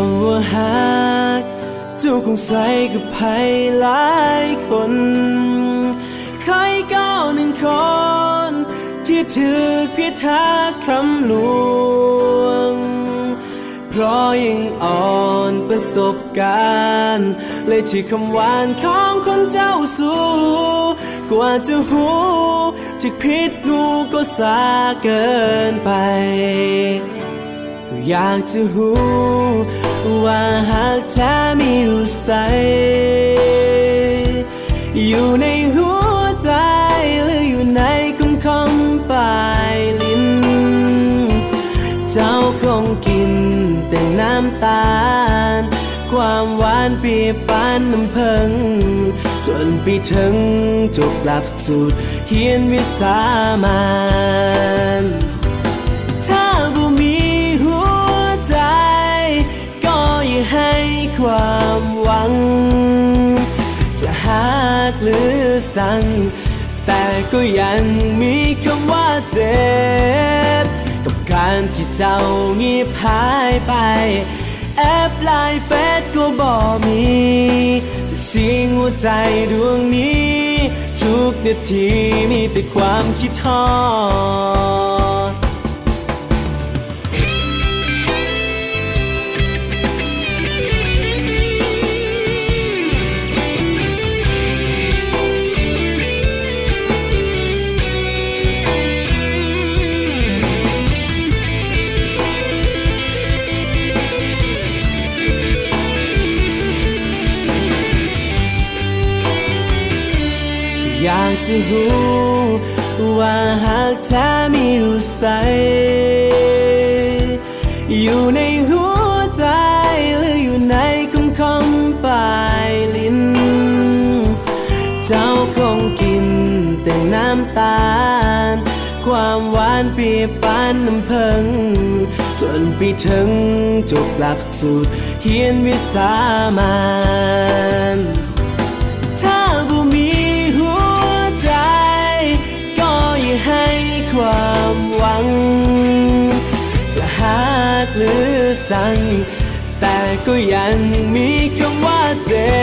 ำว่าหากเจ้าคงใส่กับใครหลายคนใครก้าวหนึ่งคนที่ถือเพียทักคำลวงเพราะยังอ่อนประสบการณ์เลยที่คำหวานของคนเจ้าสู้กว่าจะหูที่ผิดงูก็สาเกินไปก็อยากจะหูว่าหากแท้มีอยู่ใสอยู่ในหัวใจหรืออยู่ในคำปลายลิ้นเจ้าคงกินแต่น้ำตาลความหวานเปรียบปานน้ำผึ้งจนไปถึงจบหลักสูตรเรียนวิสามันถ้าบ่มีหัวใจก็อย่าให้ความหวังจะหักหรือสั่งแต่ก็ยังมีคำว่าเจ็บกับการที่เจ้าเงียบหายไปแอปไลน์เฟซก็บ่มีเสียงหัวใจดวงนี้ทุกนาทีมีแต่ความคิดทอดอยากจะรู้ว่าหากแท้มีอยู่ใสอยู่ในหัวใจหรืออยู่ในคำปลายลิ้นเจ้าคงกินแต่น้ำตาลความหวานเปรียบปานน้ำผึ้งจนไปถึงจบหลักสูตรเรียนวิสามันถ้าบ่มีให้ความหวังจะหักหรือสั่งแต่ก็ยังมีคำว่าเจ็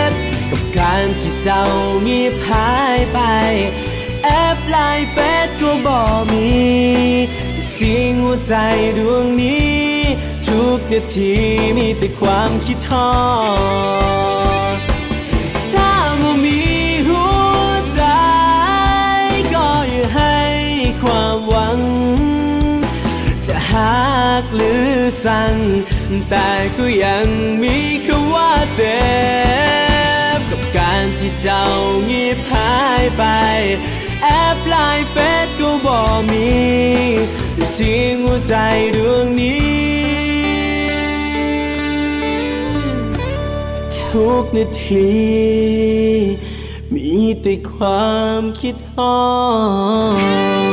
บกับการที่เจ้าเงียบหายไปแอปไลน์เฟซก็บ่มีเสียงหัวใจดวงนี้ทุกนาทีมีแต่ความคิดทอดถ้าบ่มีความหวังจะหักหรือสั่งแต่ก็ยังมีคำว่าเจ็บกับการที่เจ้าเงียบหายไปแอปไลน์เฟซก็บ่มีเสียงหัวใจดวงนี้ทุกนาทีมีแต่ความคิดฮอด